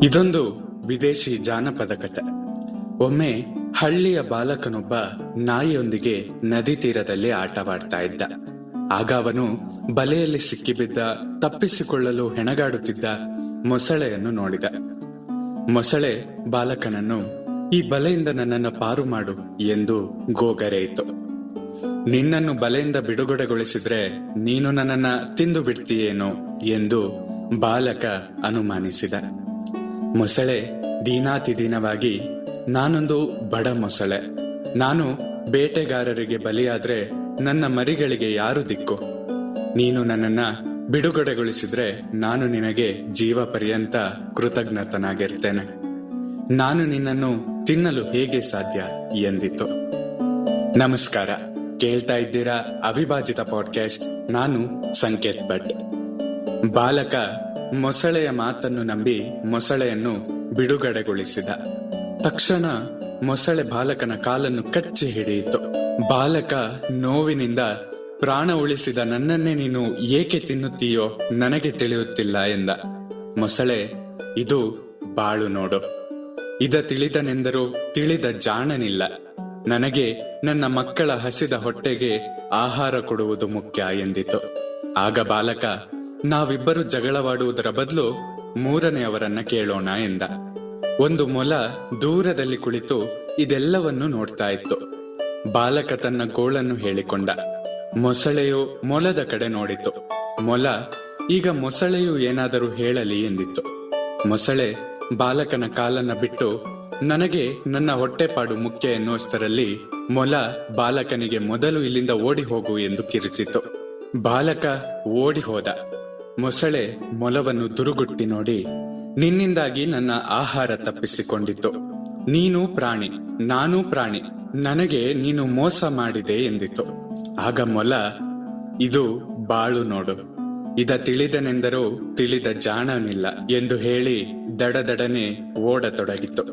ಇದೊಂದು ವಿದೇಶಿ ಜಾನಪದ ಕಥೆ. ಒಮ್ಮೆ ಹಳ್ಳಿಯ ಬಾಲಕನೊಬ್ಬ ನಾಯಿಯೊಂದಿಗೆ ನದಿ ತೀರದಲ್ಲಿ ಆಟವಾಡ್ತಾ ಇದ್ದ. ಆಗ ಅವನು ಬಲೆಯಲ್ಲಿ ಸಿಕ್ಕಿಬಿದ್ದ ತಪ್ಪಿಸಿಕೊಳ್ಳಲು ಹೆಣಗಾಡುತ್ತಿದ್ದ ಮೊಸಳೆಯನ್ನು ನೋಡಿದ. ಮೊಸಳೆ ಬಾಲಕನನ್ನು, ಈ ಬಲೆಯಿಂದ ನನ್ನನ್ನು ಪಾರು ಮಾಡು ಎಂದು ಗೋಗರೆಯಿತು. ನಿನ್ನನ್ನು ಬಲೆಯಿಂದ ಬಿಡುಗಡೆಗೊಳಿಸಿದ್ರೆ ನೀನು ನನ್ನನ್ನ ತಿಂದು ಬಿಡ್ತೀಯೇನೋ ಎಂದು ಬಾಲಕ ಅನುಮಾನಿಸಿದ. ಮೊಸಳೆ ದೀನಾತಿದೀನವಾಗಿ, ನಾನೊಂದು ಬಡ ಮೊಸಳೆ, ನಾನು ಬೇಟೆಗಾರರಿಗೆ ಬಲಿಯಾದ್ರೆ ನನ್ನ ಮರಿಗಳಿಗೆ ಯಾರು ದಿಕ್ಕು? ನೀನು ನನ್ನನ್ನ ಬಿಡುಗಡೆಗೊಳಿಸಿದ್ರೆ ನಾನು ನಿನಗೆ ಜೀವ ಪರ್ಯಂತ ಕೃತಜ್ಞತನಾಗಿರ್ತೇನೆ. ನಾನು ನಿನ್ನನ್ನು ತಿನ್ನಲು ಹೇಗೆ ಸಾಧ್ಯ ಎಂದಿತ್ತು. ನಮಸ್ಕಾರ, ಕೇಳ್ತಾ ಇದ್ದೀರಾ ಅವಿಭಾಜಿತ ಪಾಡ್ಕಾಸ್ಟ್. ನಾನು ಸಂಕೇತ್ ಭಟ್. ಬಾಲಕ ಮೊಸಳೆಯ ಮಾತನ್ನು ನಂಬಿ ಮೊಸಳೆಯನ್ನು ಬಿಡುಗಡೆಗೊಳಿಸಿದ. ತಕ್ಷಣ ಮೊಸಳೆ ಬಾಲಕನ ಕಾಲನ್ನು ಕಚ್ಚಿ ಹಿಡಿಯಿತು. ಬಾಲಕ ನೋವಿನಿಂದ, ಪ್ರಾಣ ಉಳಿಸಿದ ನನ್ನನ್ನೇ ನೀನು ಏಕೆ ತಿನ್ನುತ್ತೀಯೋ ನನಗೆ ತಿಳಿಯುತ್ತಿಲ್ಲ ಎಂದ. ಮೊಸಳೆ, ಇದು ಬಾಳು ನೋಡು, ಇದ ತಿಳಿದನೆಂದರೂ ತಿಳಿದ ಜಾಣನಿಲ್ಲ. ನನಗೆ ನನ್ನ ಮಕ್ಕಳ ಹಸಿದ ಹೊಟ್ಟೆಗೆ ಆಹಾರ ಕೊಡುವುದು ಮುಖ್ಯ ಎಂದಿತು. ಆಗ ಬಾಲಕ, ನಾವಿಬ್ಬರು ಜಗಳವಾಡುವುದರ ಬದಲು ಮೂರನೆಯವರನ್ನ ಕೇಳೋಣ ಎಂದ. ಒಂದು ಮೊಲ ದೂರದಲ್ಲಿ ಕುಳಿತು ಇದೆಲ್ಲವನ್ನು ನೋಡ್ತಾ ಇತ್ತು. ಬಾಲಕ ತನ್ನ ಗೋಳನ್ನು ಹೇಳಿಕೊಂಡ. ಮೊಸಳೆಯು ಮೊಲದ ಕಡೆ ನೋಡಿತು. ಮೊಲ, ಈಗ ಮೊಸಳೆಯು ಏನಾದರೂ ಹೇಳಲಿ ಎಂದಿತ್ತು. ಮೊಸಳೆ ಬಾಲಕನ ಕಾಲನ್ನ ಬಿಟ್ಟು, ನನಗೆ ನನ್ನ ಹೊಟ್ಟೆಪಾಡು ಮುಖ್ಯ ಎನ್ನುವಷ್ಟರಲ್ಲಿ ಮೊಲ ಬಾಲಕನಿಗೆ ಮೊದಲು ಇಲ್ಲಿಂದ ಓಡಿ ಹೋಗು ಎಂದು ಕಿರುಚಿತು. ಬಾಲಕ ಓಡಿ ಹೋದ. ಮೊಸಳೆ ಮೊಲವನ್ನು ದುರುಗುಟ್ಟಿ ನೋಡಿ, ನಿನ್ನಿಂದಾಗಿ ನನ್ನ ಆಹಾರ ತಪ್ಪಿಸಿಕೊಂಡಿತ್ತು. ನೀನು ಪ್ರಾಣಿ, ನಾನೂ ಪ್ರಾಣಿ, ನನಗೆ ನೀನು ಮೋಸ ಮಾಡಿದೆ ಎಂದಿತು. ಆಗ ಮೊಲ, ಇದು ಬಾಳು ನೋಡು, ಇದ ತಿಳಿದನೆಂದರೂ ತಿಳಿದ ಜಾಣನಿಲ್ಲ ಎಂದು ಹೇಳಿ ದಡದಡನೆ ಓಡತೊಡಗಿತು.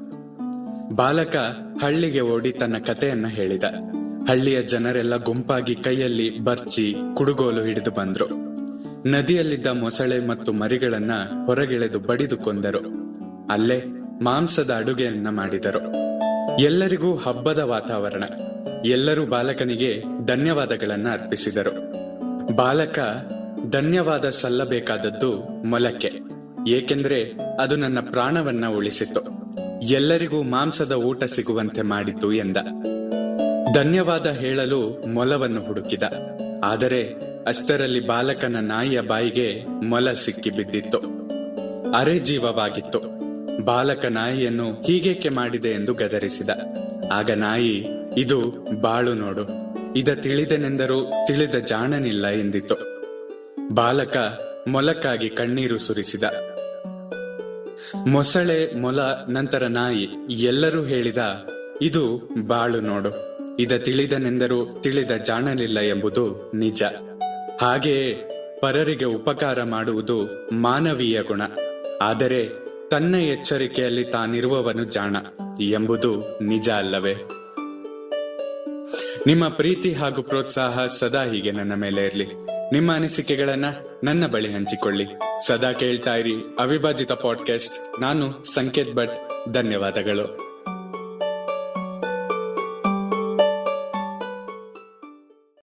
ಬಾಲಕ ಹಳ್ಳಿಗೆ ಓಡಿ ತನ್ನ ಕಥೆಯನ್ನ ಹೇಳಿದ. ಹಳ್ಳಿಯ ಜನರೆಲ್ಲ ಗುಂಪಾಗಿ ಕೈಯಲ್ಲಿ ಬರ್ಚಿ ಕುಡುಗೋಲು ಹಿಡಿದು ಬಂದ್ರು. ನದಿಯಲ್ಲಿದ್ದ ಮೊಸಳೆ ಮತ್ತು ಮರಿಗಳನ್ನ ಹೊರಗೆಳೆದು ಬಡಿದು ಕೊಂದರು. ಅಲ್ಲೇ ಮಾಂಸದ ಅಡುಗೆಯನ್ನ ಮಾಡಿದರು. ಎಲ್ಲರಿಗೂ ಹಬ್ಬದ ವಾತಾವರಣ. ಎಲ್ಲರೂ ಬಾಲಕನಿಗೆ ಧನ್ಯವಾದಗಳನ್ನ ಅರ್ಪಿಸಿದರು. ಬಾಲಕ, ಧನ್ಯವಾದ ಸಲ್ಲಬೇಕಾದದ್ದು ಮೊಲಕ್ಕೆ, ಏಕೆಂದ್ರೆ ಅದು ನನ್ನ ಪ್ರಾಣವನ್ನ ಉಳಿಸಿತು, ಎಲ್ಲರಿಗೂ ಮಾಂಸದ ಊಟ ಸಿಗುವಂತೆ ಮಾಡಿತು ಎಂದ. ಧನ್ಯವಾದ ಹೇಳಲು ಮೊಲವನ್ನು ಹುಡುಕಿದ. ಆದರೆ ಅಷ್ಟರಲ್ಲಿ ಬಾಲಕನ ನಾಯಿಯ ಬಾಯಿಗೆ ಮೊಲ ಸಿಕ್ಕಿ ಬಿದ್ದಿತ್ತು. ಅರೆ ಜೀವವಾಗಿತ್ತು. ಬಾಲಕ ನಾಯಿಯನ್ನು ಹೀಗೇಕೆ ಮಾಡಿದೆ ಎಂದು ಗದರಿಸಿದ. ಆಗ ನಾಯಿ, ಇದು ಬಾಳು ನೋಡು, ಇದ ತಿಳಿದನೆಂದರೂ ತಿಳಿದ ಜಾಣನಿಲ್ಲ ಎಂದಿತು. ಬಾಲಕ ಮೊಲಕ್ಕಾಗಿ ಕಣ್ಣೀರು ಸುರಿಸಿದ. ಮೊಸಳೆ, ಮೊಲ, ನಂತರ ನಾಯಿ ಎಲ್ಲರೂ ಹೇಳಿದ, ಇದು ಬಾಳು ನೋಡು, ಇದ ತಿಳಿದನೆಂದರೂ ತಿಳಿದ ಜಾಣನಿಲ್ಲ ಎಂಬುದು ನಿಜ. ಹಾಗೆಯೇ ಪರರಿಗೆ ಉಪಕಾರ ಮಾಡುವುದು ಮಾನವೀಯ ಗುಣ. ಆದರೆ ತನ್ನ ಎಚ್ಚರಿಕೆಯಲ್ಲಿ ತಾನಿರುವವನು ಜಾಣ ಎಂಬುದು ನಿಜ ಅಲ್ಲವೇ? ನಿಮ್ಮ ಪ್ರೀತಿ ಹಾಗೂ ಪ್ರೋತ್ಸಾಹ ಸದಾ ಹೀಗೆ ನನ್ನ ಮೇಲೆ ಇರಲಿ. ನಿಮ್ಮ ಅನಿಸಿಕೆಗಳನ್ನ ನನ್ನ ಬಳಿ ಹಂಚಿಕೊಳ್ಳಿ. ಸದಾ ಕೇಳ್ತಾ ಇರಿ ಅವಿಭಾಜಿತ ಪಾಡ್ಕಾಸ್ಟ್. ನಾನು ಸಂಕೇತ್ ಭಟ್. ಧನ್ಯವಾದಗಳು.